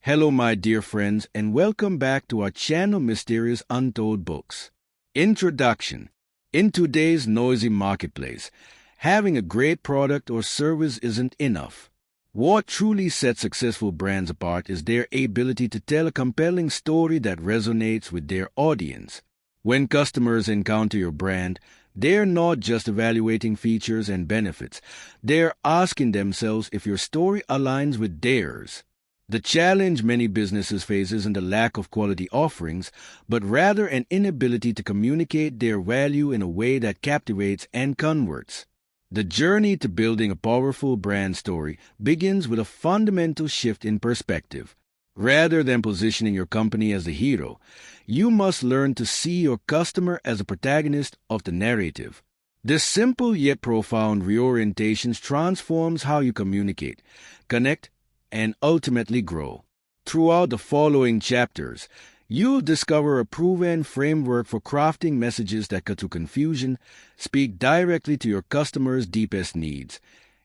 Hello, my dear friends, and welcome back to our channel Mysterious Untold Books. Introduction. In today's noisy marketplace, having a great product or service isn't enough. What truly sets successful brands apart is their ability to tell a compelling story that resonates with their audience. When customers encounter your brand, they're not just evaluating features and benefits. They're asking themselves if your story aligns with theirs. The challenge many businesses face isn't a lack of quality offerings, but rather an inability to communicate their value in a way that captivates and converts. The journey to building a powerful brand story begins with a fundamental shift in perspective. Rather than positioning your company as the hero, you must learn to see your customer as a protagonist of the narrative. This simple yet profound reorientation transforms how you communicate, connect, and ultimately grow. Throughout the following chapters, you'll discover a proven framework for crafting messages that cut through confusion, speak directly to your customers' deepest needs,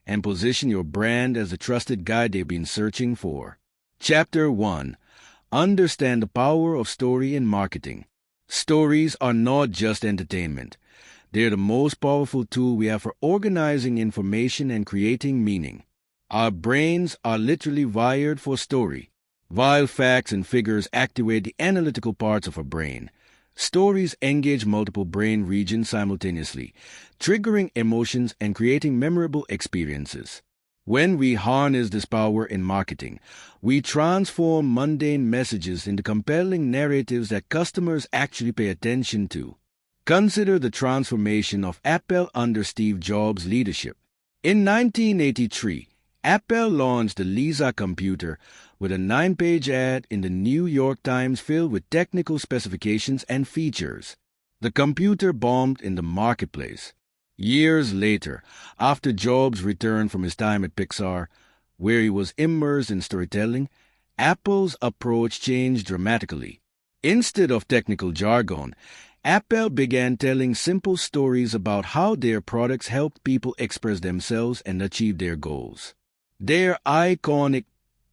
and position your brand as the trusted guide they've been searching for. Chapter 1. Understand the power of story in marketing. Stories are not just entertainment. They're the most powerful tool we have for organizing information and creating meaning. Our brains are literally wired for story. While facts and figures activate the analytical parts of our brain, stories engage multiple brain regions simultaneously, triggering emotions and creating memorable experiences. When we harness this power in marketing, we transform mundane messages into compelling narratives that customers actually pay attention to. Consider the transformation of Apple under Steve Jobs' leadership. In 1983, Apple launched the Lisa computer with a 9-page ad in the New York Times filled with technical specifications and features. The computer bombed in the marketplace. Years later, after Jobs returned from his time at Pixar, where he was immersed in storytelling, Apple's approach changed dramatically. Instead of technical jargon, Apple began telling simple stories about how their products helped people express themselves and achieve their goals. Their iconic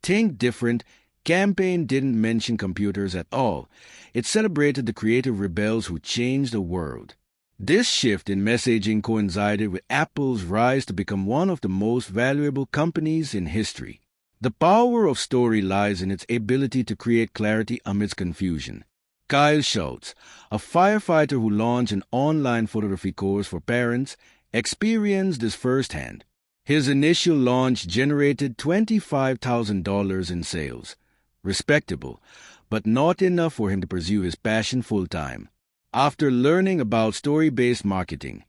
Think Different campaign didn't mention computers at all. It celebrated the creative rebels who changed the world. This shift in messaging coincided with Apple's rise to become one of the most valuable companies in history. The power of story lies in its ability to create clarity amidst confusion. Kyle Schultz, a firefighter who launched an online photography course for parents, experienced this firsthand. His initial launch generated $25,000 in sales. Respectable, but not enough for him to pursue his passion full-time. After learning about story-based marketing,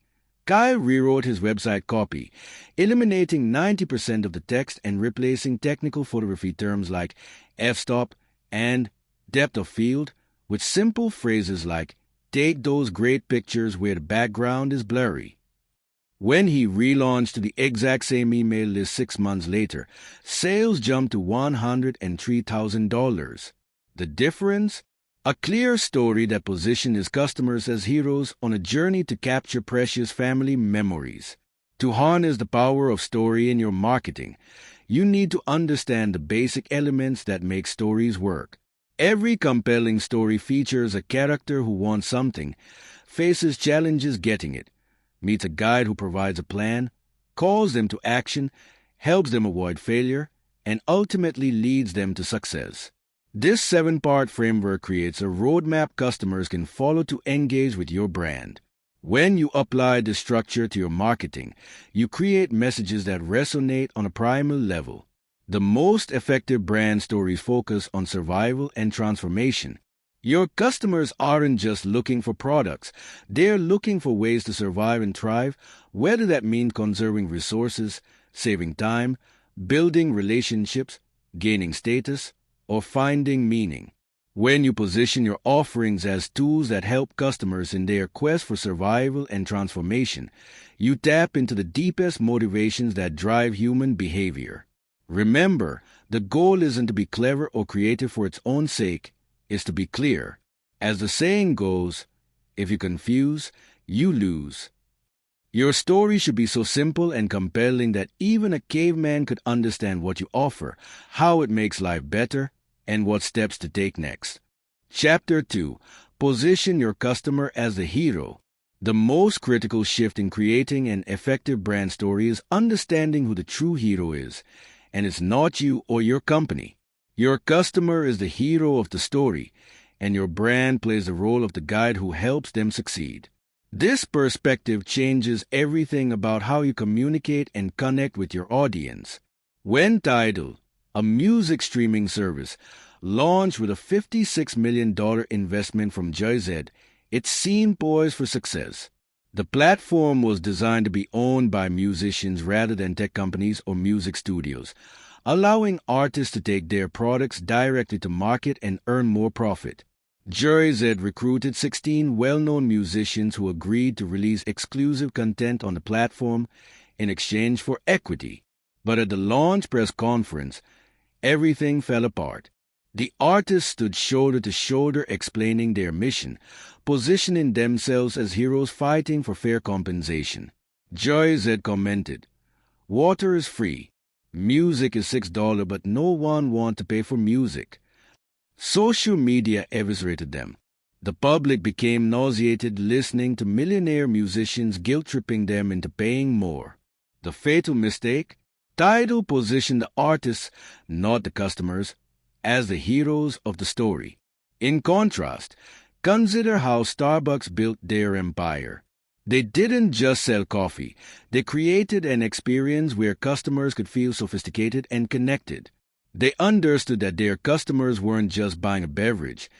Kyle rewrote his website copy, eliminating 90% of the text and replacing technical photography terms like f-stop and depth of field with simple phrases like, "Take those great pictures where the background is blurry." When he relaunched to the exact same email list 6 months later, sales jumped to $103,000. The difference? A clear story that positioned his customers as heroes on a journey to capture precious family memories. To harness the power of story in your marketing, you need to understand the basic elements that make stories work. Every compelling story features a character who wants something, faces challenges getting it, meets a guide who provides a plan, calls them to action, helps them avoid failure, and ultimately leads them to success. This 7-part framework creates a roadmap customers can follow to engage with your brand. When you apply this structure to your marketing, you create messages that resonate on a primal level. The most effective brand stories focus on survival and transformation. Your customers aren't just looking for products. They're looking for ways to survive and thrive, whether that means conserving resources, saving time, building relationships, gaining status, or finding meaning. When you position your offerings as tools that help customers in their quest for survival and transformation, you tap into the deepest motivations that drive human behavior. Remember, the goal isn't to be clever or creative for its own sake. Is to be clear. As the saying goes, if you confuse, you lose. Your story should be so simple and compelling that even a caveman could understand what you offer, how it makes life better, and what steps to take next. Chapter 2. Position your customer as the hero. The most critical shift in creating an effective brand story is understanding who the true hero is, and it's not you or your company. Your customer is the hero of the story, and your brand plays the role of the guide who helps them succeed. This perspective changes everything about how you communicate and connect with your audience. When Tidal, a music streaming service, launched with a $56 million investment from Jay-Z, it seemed poised for success. The platform was designed to be owned by musicians rather than tech companies or music studios, allowing artists to take their products directly to market and earn more profit. Jay-Z recruited 16 well-known musicians who agreed to release exclusive content on the platform in exchange for equity. But at the launch press conference, everything fell apart. The artists stood shoulder to shoulder explaining their mission, positioning themselves as heroes fighting for fair compensation. Jay-Z commented, "Water is free. Music is $6, but no one wants to pay for music." Social media eviscerated them. The public became nauseated listening to millionaire musicians guilt-tripping them into paying more. The fatal mistake? Tidal positioned the artists, not the customers, as the heroes of the story. In contrast, consider how Starbucks built their empire. They didn't just sell coffee. They created an experience where customers could feel sophisticated and connected. They understood that their customers weren't just buying a beverage.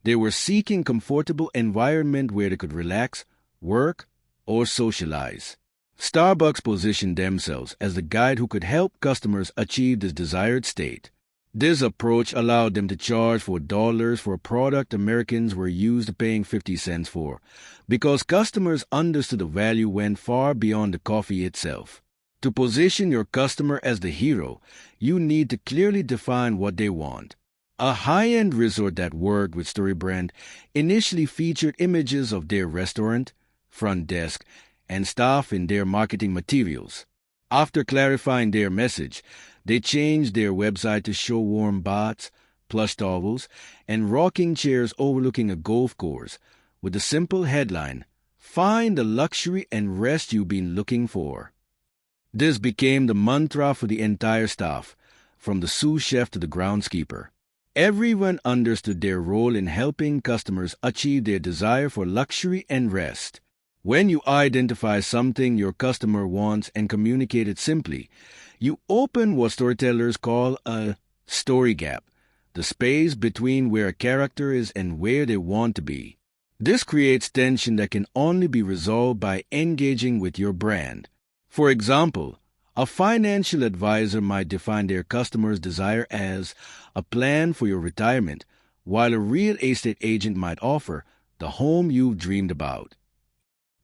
They were seeking a comfortable environment where they could relax, work, or socialize. Starbucks positioned themselves as the guide who could help customers achieve this desired state. This approach allowed them to charge $4 for a product Americans were used to paying 50 cents for, because customers understood the value went far beyond the coffee itself. To position your customer as the hero, you need to clearly define what they want. A high-end resort that worked with StoryBrand initially featured images of their restaurant, front desk, and staff in their marketing materials. After clarifying their message, they changed their website to show warm baths, plush towels, and rocking chairs overlooking a golf course, with the simple headline, "Find the luxury and rest you've been looking for." This became the mantra for the entire staff, from the sous chef to the groundskeeper. Everyone understood their role in helping customers achieve their desire for luxury and rest. When you identify something your customer wants and communicate it simply, you open what storytellers call a story gap, the space between where a character is and where they want to be. This creates tension that can only be resolved by engaging with your brand. For example, a financial advisor might define their customer's desire as a plan for your retirement, while a real estate agent might offer the home you've dreamed about.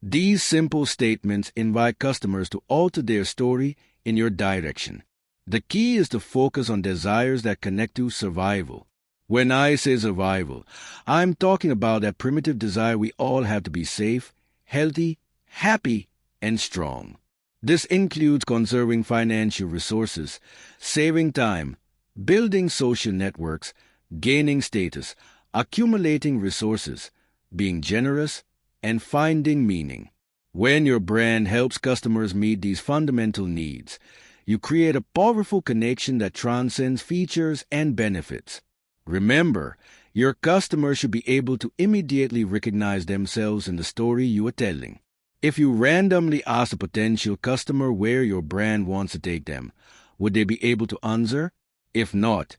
These simple statements invite customers to alter their story in your direction. The key is to focus on desires that connect to survival. When I say survival, I'm talking about that primitive desire we all have to be safe, healthy, happy, and strong. This includes conserving financial resources, saving time, building social networks, gaining status, accumulating resources, being generous, and finding meaning. When your brand helps customers meet these fundamental needs, you create a powerful connection that transcends features and benefits. Remember, your customers should be able to immediately recognize themselves in the story you are telling. If you randomly ask a potential customer where your brand wants to take them, would they be able to answer? If not,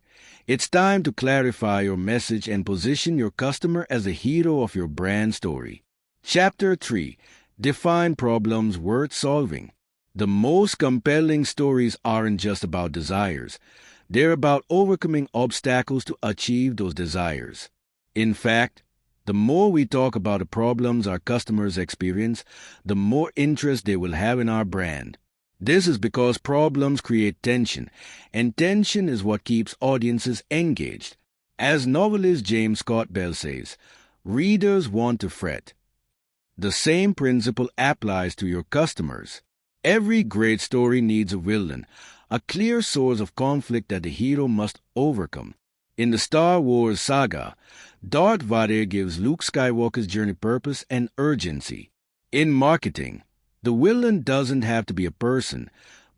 it's time to clarify your message and position your customer as the hero of your brand story. Chapter 3. Define problems worth solving. The most compelling stories aren't just about desires. They're about overcoming obstacles to achieve those desires. In fact, the more we talk about the problems our customers experience, the more interest they will have in our brand. This is because problems create tension, and tension is what keeps audiences engaged. As novelist James Scott Bell says, readers want to fret. The same principle applies to your customers. Every great story needs a villain, a clear source of conflict that the hero must overcome. In the Star Wars saga, Darth Vader gives Luke Skywalker's journey purpose and urgency. In marketing, the villain doesn't have to be a person,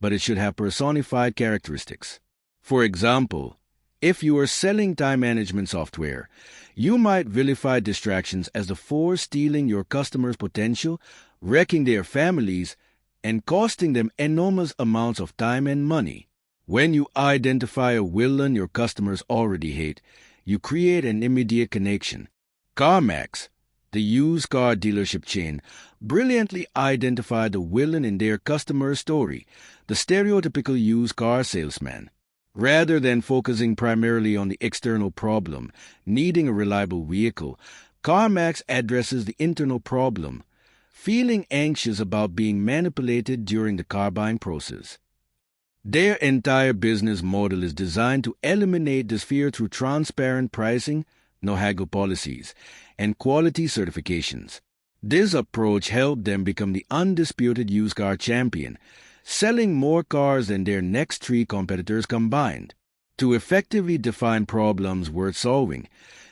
but it should have personified characteristics. For example, if you are selling time management software, you might vilify distractions as the force stealing your customers' potential, wrecking their families, and costing them enormous amounts of time and money. When you identify a villain your customers already hate, you create an immediate connection. CarMax, the used car dealership chain, brilliantly identified the villain in their customer story, the stereotypical used car salesman. Rather than focusing primarily on the external problem, needing a reliable vehicle, CarMax addresses the internal problem, feeling anxious about being manipulated during the car buying process. Their entire business model is designed to eliminate this fear through transparent pricing, no haggle policies, and quality certifications. This approach helped them become the undisputed used car champion, selling more cars than their next three competitors combined. To effectively define problems worth solving,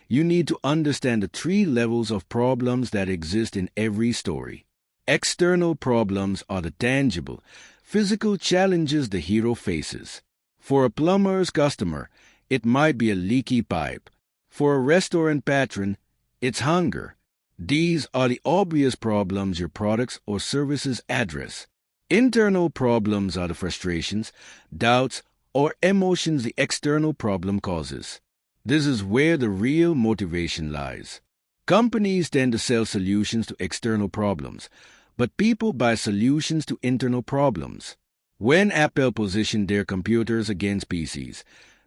you need to understand the three levels of problems that exist in every story. External problems are the tangible, physical challenges the hero faces. For a plumber's customer, it might be a leaky pipe. For a restaurant patron, it's hunger. These are the obvious problems your products or services address. Internal problems are the frustrations, doubts, or emotions the external problem causes. This is where the real motivation lies. Companies tend to sell solutions to external problems, but people buy solutions to internal problems. When Apple positioned their computers against PCs,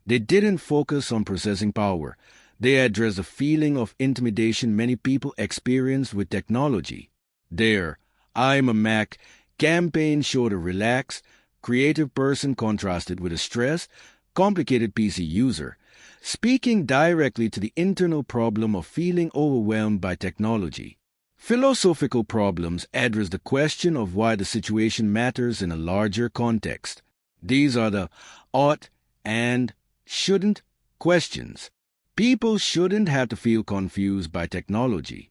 they didn't focus on processing power. They addressed the feeling of intimidation many people experienced with technology. Their "I'm a Mac" campaign showed a relaxed, creative person contrasted with a stressed, complicated PC user, speaking directly to the internal problem of feeling overwhelmed by technology. Philosophical problems address the question of why the situation matters in a larger context. These are the ought and shouldn't questions. People shouldn't have to feel confused by technology.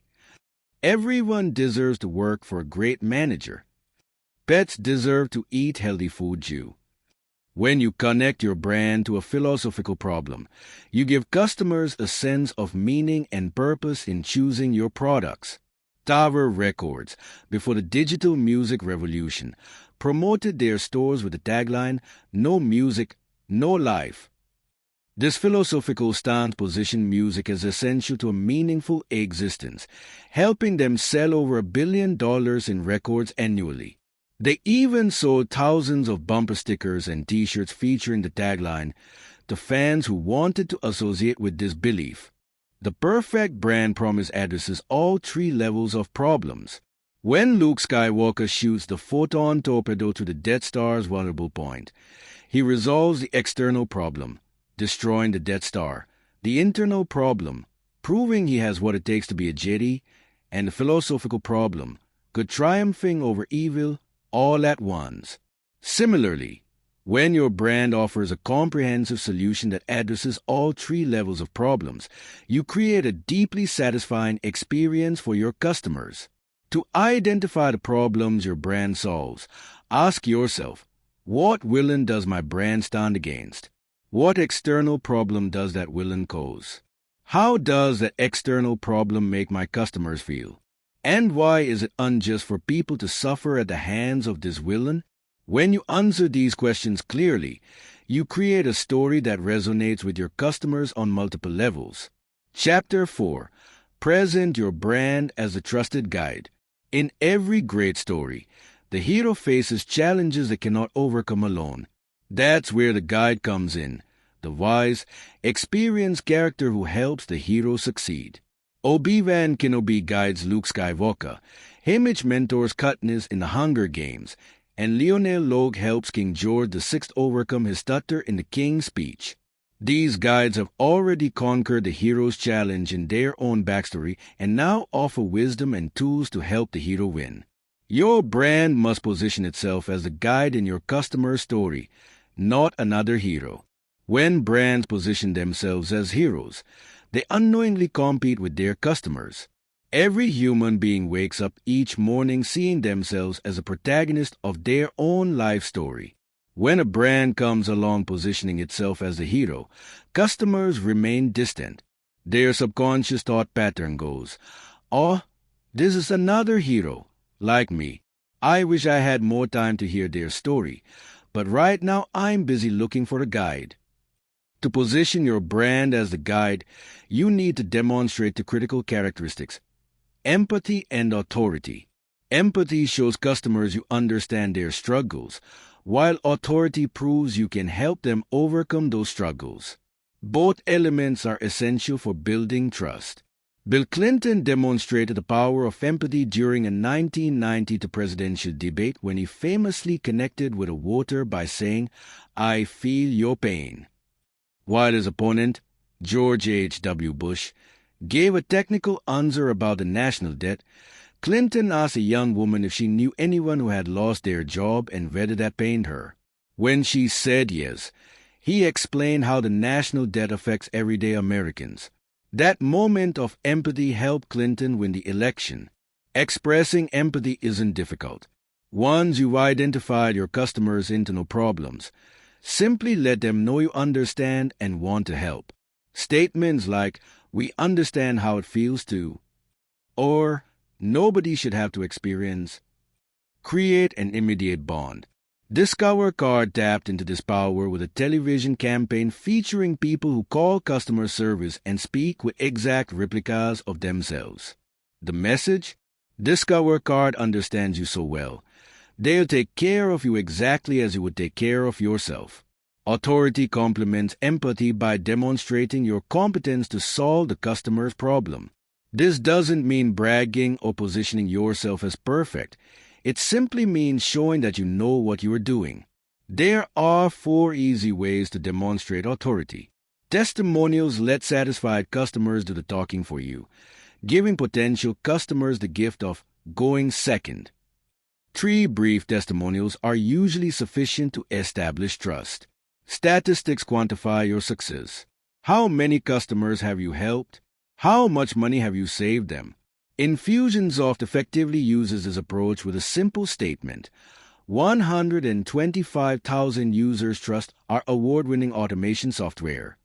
Everyone deserves to work for a great manager. Pets deserve to eat healthy food too. When you connect your brand to a philosophical problem, you give customers a sense of meaning and purpose in choosing your products. Tower Records, before the digital music revolution, promoted their stores with the tagline, "No music, no life." This philosophical stance positioned music as essential to a meaningful existence, helping them sell over $1 billion in records annually. They even sold thousands of bumper stickers and T-shirts featuring the tagline, to fans who wanted to associate with this belief. The perfect brand promise addresses all three levels of problems. When Luke Skywalker shoots the photon torpedo to the Death Star's vulnerable point, he resolves the external problem, destroying the Death Star, the internal problem, proving he has what it takes to be a Jedi, and the philosophical problem, good triumphing over evil all at once. Similarly, when your brand offers a comprehensive solution that addresses all three levels of problems, you create a deeply satisfying experience for your customers. To identify the problems your brand solves, ask yourself, what villain does my brand stand against? What external problem does that villain cause? How does that external problem make my customers feel? And why is it unjust for people to suffer at the hands of this villain? When you answer these questions clearly, you create a story that resonates with your customers on multiple levels. Chapter 4. Present your brand as a trusted guide. In every great story, the hero faces challenges they cannot overcome alone. That's where the guide comes in, the wise, experienced character who helps the hero succeed. Obi-Wan Kenobi guides Luke Skywalker, Haymitch mentors Katniss in the Hunger Games, and Lionel Logue helps King George VI overcome his stutter in the King's Speech. These guides have already conquered the hero's challenge in their own backstory and now offer wisdom and tools to help the hero win. Your brand must position itself as the guide in your customer's story, not another hero. When brands position themselves as heroes, they unknowingly compete with their customers. Every human being wakes up each morning seeing themselves as a protagonist of their own life story. When a brand comes along positioning itself as the hero, customers remain distant. Their subconscious thought pattern goes, "Oh, this is another hero, like me. I wish I had more time to hear their story, but right now I'm busy looking for a guide." To position your brand as the guide, you need to demonstrate two critical characteristics: empathy and authority. Empathy shows customers you understand their struggles, while authority proves you can help them overcome those struggles. Both elements are essential for building trust. Bill Clinton demonstrated the power of empathy during a 1992 presidential debate when he famously connected with a voter by saying, "I feel your pain." While his opponent, George H.W. Bush, gave a technical answer about the national debt, Clinton asked a young woman if she knew anyone who had lost their job and whether that pained her. When she said yes, he explained how the national debt affects everyday Americans. That moment of empathy helped Clinton win the election. Expressing empathy isn't difficult. Once you've identified your customers' internal problems, simply let them know you understand and want to help. Statements like, "We understand how it feels to," or "Nobody should have to experience," create an immediate bond. Discover Card tapped into this power with a television campaign featuring people who call customer service and speak with exact replicas of themselves. The message? Discover Card understands you so well. They'll take care of you exactly as you would take care of yourself. Authority complements empathy by demonstrating your competence to solve the customer's problem. This doesn't mean bragging or positioning yourself as perfect. It simply means showing that you know what you are doing. There are 4 easy ways to demonstrate authority. Testimonials let satisfied customers do the talking for you, giving potential customers the gift of going second. 3 brief testimonials are usually sufficient to establish trust. Statistics quantify your success. How many customers have you helped? How much money have you saved them? Infusionsoft effectively uses this approach with a simple statement. 125,000 users trust our award-winning automation software.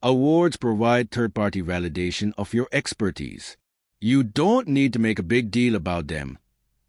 Awards provide third-party validation of your expertise. You don't need to make a big deal about them.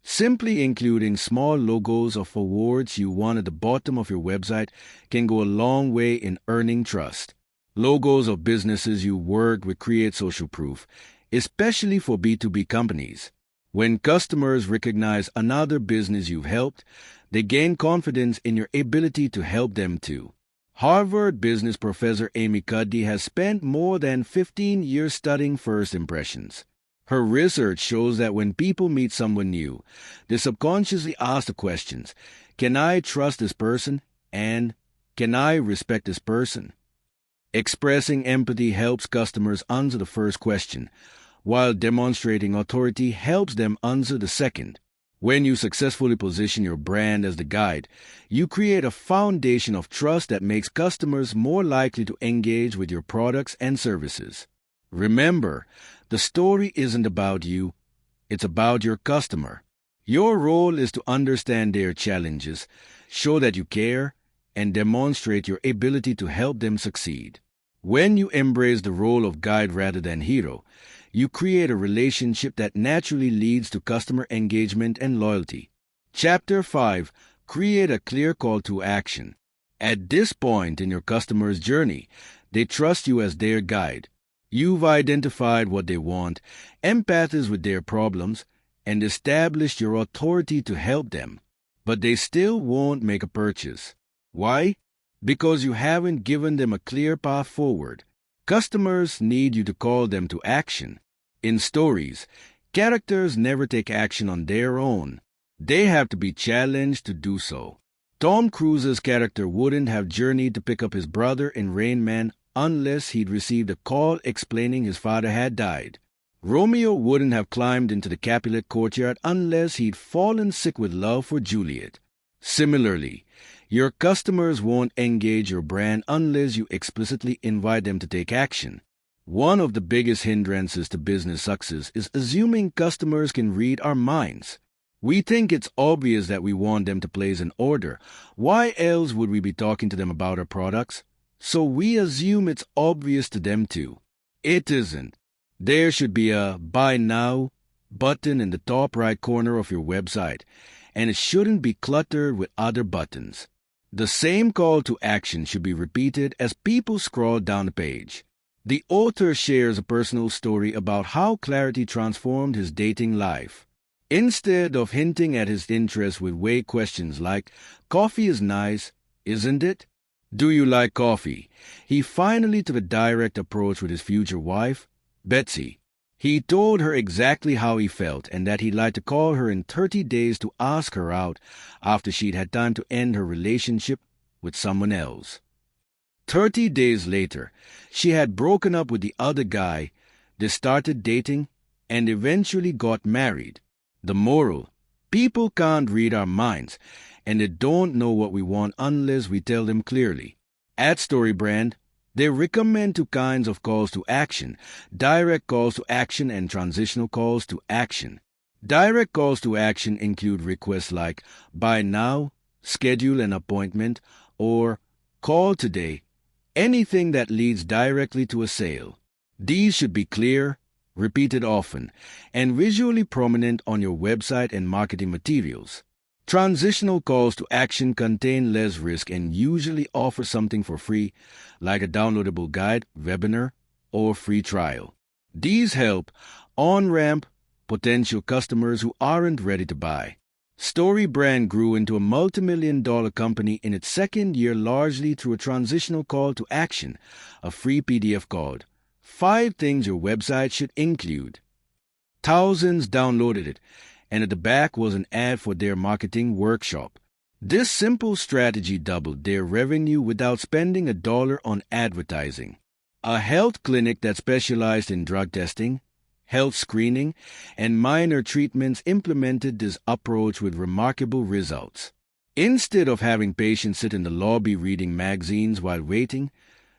Simply including small logos of awards you won at the bottom of your website can go a long way in earning trust. Logos of businesses you worked with create social proof, especially for B2B companies. When customers recognize another business you've helped, they gain confidence in your ability to help them too. Harvard business professor Amy Cuddy has spent more than 15 years studying first impressions. Her research shows that when people meet someone new, they subconsciously ask the questions, "Can I trust this person?" and "Can I respect this person?" Expressing empathy helps customers answer the first question, while demonstrating authority helps them answer the second. When you successfully position your brand as the guide, you create a foundation of trust that makes customers more likely to engage with your products and services. Remember, the story isn't about you, it's about your customer. Your role is to understand their challenges, show that you care, and demonstrate your ability to help them succeed. When you embrace the role of guide rather than hero, you create a relationship that naturally leads to customer engagement and loyalty. Chapter 5. Create a clear call to action. At this point in your customer's journey, they trust you as their guide. You've identified what they want, empathize with their problems, and established your authority to help them. But they still won't make a purchase. Why? Because you haven't given them a clear path forward. Customers need you to call them to action. In stories, characters never take action on their own. They have to be challenged to do so. Tom Cruise's character wouldn't have journeyed to pick up his brother in Rain Man unless he'd received a call explaining his father had died. Romeo wouldn't have climbed into the Capulet courtyard unless he'd fallen sick with love for Juliet. Similarly, Your customers won't engage your brand unless you explicitly invite them to take action. One of the biggest hindrances to business success is assuming customers can read our minds. We think it's obvious that we want them to place an order. Why else would we be talking to them about our products? So we assume it's obvious to them too. It isn't. There should be a Buy Now button in the top right corner of your website, and it shouldn't be cluttered with other buttons. The same call to action should be repeated as people scroll down the page. The author shares a personal story about how clarity transformed his dating life. Instead of hinting at his interest with vague questions like, "Coffee is nice, isn't it? Do you like coffee?" he finally took a direct approach with his future wife, Betsy. He told her exactly how he felt and that he'd like to call her in 30 days to ask her out after she'd had time to end her relationship with someone else. 30 days later, she had broken up with the other guy, they started dating, and eventually got married. The moral: people can't read our minds, and they don't know what we want unless we tell them clearly. At StoryBrand, they recommend two kinds of calls to action: direct calls to action and transitional calls to action. Direct calls to action include requests like "Buy now," "Schedule an appointment," or "Call today," anything that leads directly to a sale. These should be clear, repeated often, and visually prominent on your website and marketing materials. Transitional calls to action contain less risk and usually offer something for free, like a downloadable guide, webinar, or free trial. These help on-ramp potential customers who aren't ready to buy. StoryBrand grew into a multi-million-dollar company in its second year largely through a transitional call to action, a free PDF called 5 Things Your Website Should Include. Thousands downloaded it, and at the back was an ad for their marketing workshop. This simple strategy doubled their revenue without spending $1 on advertising. A health clinic that specialized in drug testing, health screening, and minor treatments implemented this approach with remarkable results. Instead of having patients sit in the lobby reading magazines while waiting,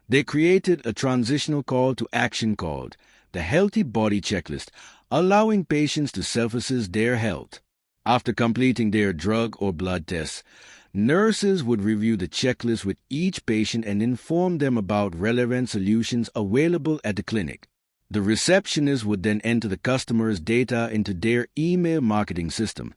they created a transitional call to action called the Healthy Body Checklist, allowing patients to self-assess their health. After completing their drug or blood tests, nurses would review the checklist with each patient and inform them about relevant solutions available at the clinic. The receptionist would then enter the customer's data into their email marketing system,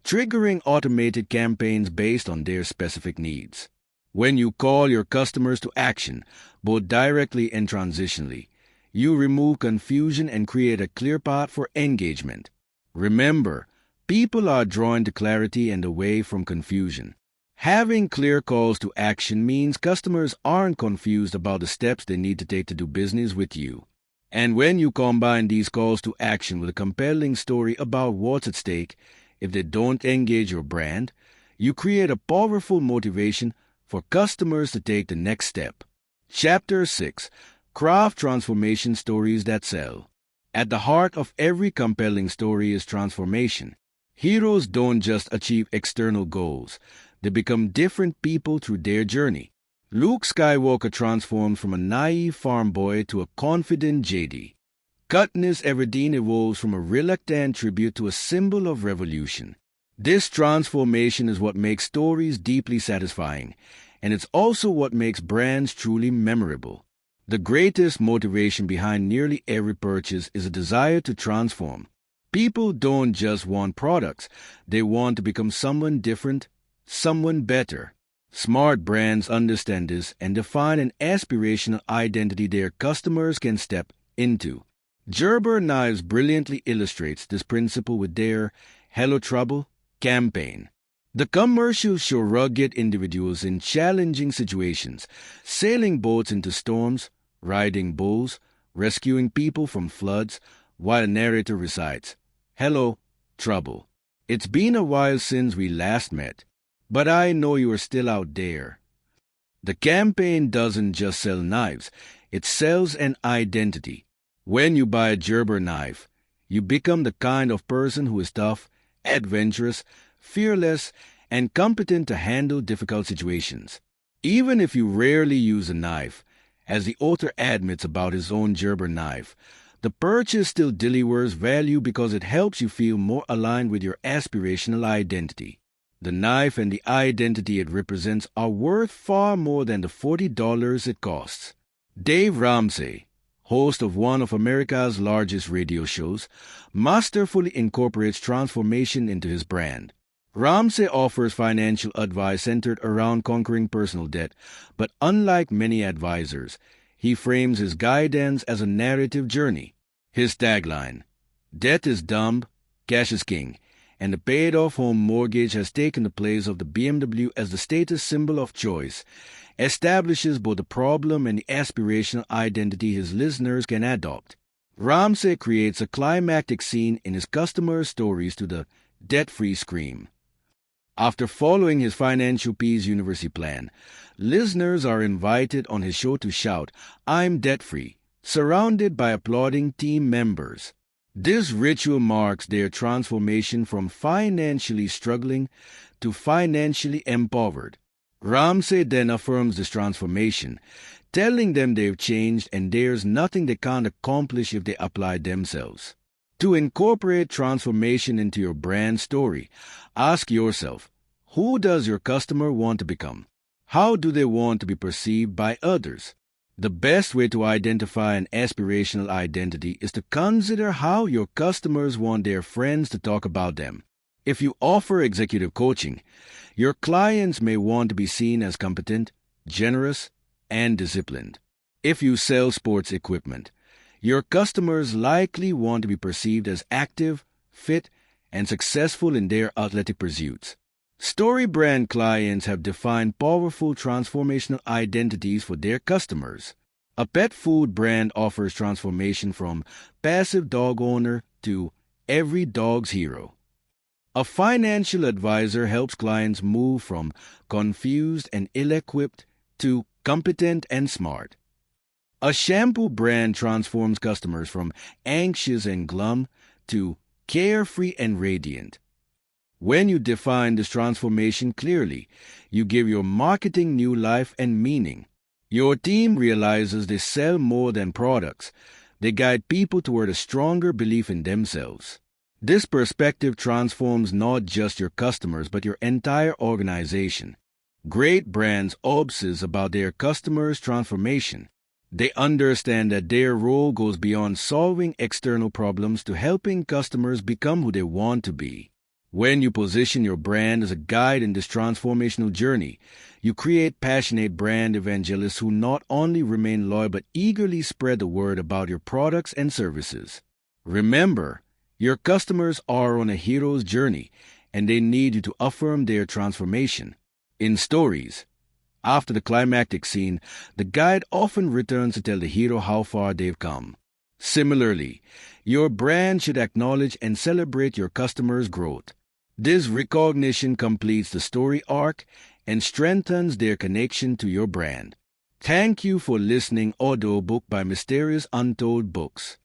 triggering automated campaigns based on their specific needs. When you call your customers to action, both directly and transitionally, you remove confusion and create a clear path for engagement. Remember, people are drawn to clarity and away from confusion. Having clear calls to action means customers aren't confused about the steps they need to take to do business with you. And when you combine these calls to action with a compelling story about what's at stake, if they don't engage your brand, you create a powerful motivation for customers to take the next step. Chapter 6. Craft Transformation Stories That Sell. At the heart of every compelling story is transformation. Heroes don't just achieve external goals, they become different people through their journey. Luke Skywalker transformed from a naive farm boy to a confident Jedi. Katniss Everdeen evolves from a reluctant tribute to a symbol of revolution. This transformation is what makes stories deeply satisfying, and it's also what makes brands truly memorable. The greatest motivation behind nearly every purchase is a desire to transform. People don't just want products, they want to become someone different, someone better. Smart brands understand this and define an aspirational identity their customers can step into. Gerber Knives brilliantly illustrates this principle with their Hello Trouble campaign. The commercials show rugged individuals in challenging situations, sailing boats into storms, riding bulls, rescuing people from floods, while a narrator recites, "Hello, Trouble. It's been a while since we last met, but I know you are still out there." The campaign doesn't just sell knives, it sells an identity. When you buy a Gerber knife, you become the kind of person who is tough, adventurous, fearless, and competent to handle difficult situations. Even if you rarely use a knife, as the author admits about his own Gerber knife, the purchase still delivers value because it helps you feel more aligned with your aspirational identity. The knife and the identity it represents are worth far more than the $40 it costs. Dave Ramsey, host of one of America's largest radio shows, masterfully incorporates transformation into his brand. Ramsey offers financial advice centered around conquering personal debt, but unlike many advisors, he frames his guidance as a narrative journey. His tagline, "Debt is dumb, cash is king," and the paid-off home mortgage has taken the place of the BMW as the status symbol of choice, establishes both the problem and the aspirational identity his listeners can adopt. Ramsey creates a climactic scene in his customers' stories to the debt-free scream. After following his Financial Peace University plan, listeners are invited on his show to shout, "I'm debt-free," surrounded by applauding team members. This ritual marks their transformation from financially struggling to financially empowered. Ramsey then affirms this transformation, telling them they've changed and there's nothing they can't accomplish if they apply themselves. To incorporate transformation into your brand story, ask yourself, who does your customer want to become? How do they want to be perceived by others? The best way to identify an aspirational identity is to consider how your customers want their friends to talk about them. If you offer executive coaching, your clients may want to be seen as competent, generous, and disciplined. If you sell sports equipment, your customers likely want to be perceived as active, fit, and successful in their athletic pursuits. StoryBrand clients have defined powerful transformational identities for their customers. A pet food brand offers transformation from passive dog owner to every dog's hero. A financial advisor helps clients move from confused and ill-equipped to competent and smart. A shampoo brand transforms customers from anxious and glum to carefree and radiant. When you define this transformation clearly, you give your marketing new life and meaning. Your team realizes they sell more than products. They guide people toward a stronger belief in themselves. This perspective transforms not just your customers, but your entire organization. Great brands obsess about their customers' transformation. They understand that their role goes beyond solving external problems to helping customers become who they want to be. When you position your brand as a guide in this transformational journey, you create passionate brand evangelists who not only remain loyal but eagerly spread the word about your products and services. Remember, your customers are on a hero's journey, and they need you to affirm their transformation. In stories, after the climactic scene, the guide often returns to tell the hero how far they've come. Similarly, your brand should acknowledge and celebrate your customers' growth. This recognition completes the story arc and strengthens their connection to your brand. Thank you for listening. Audiobook by Mysterious Untold Books.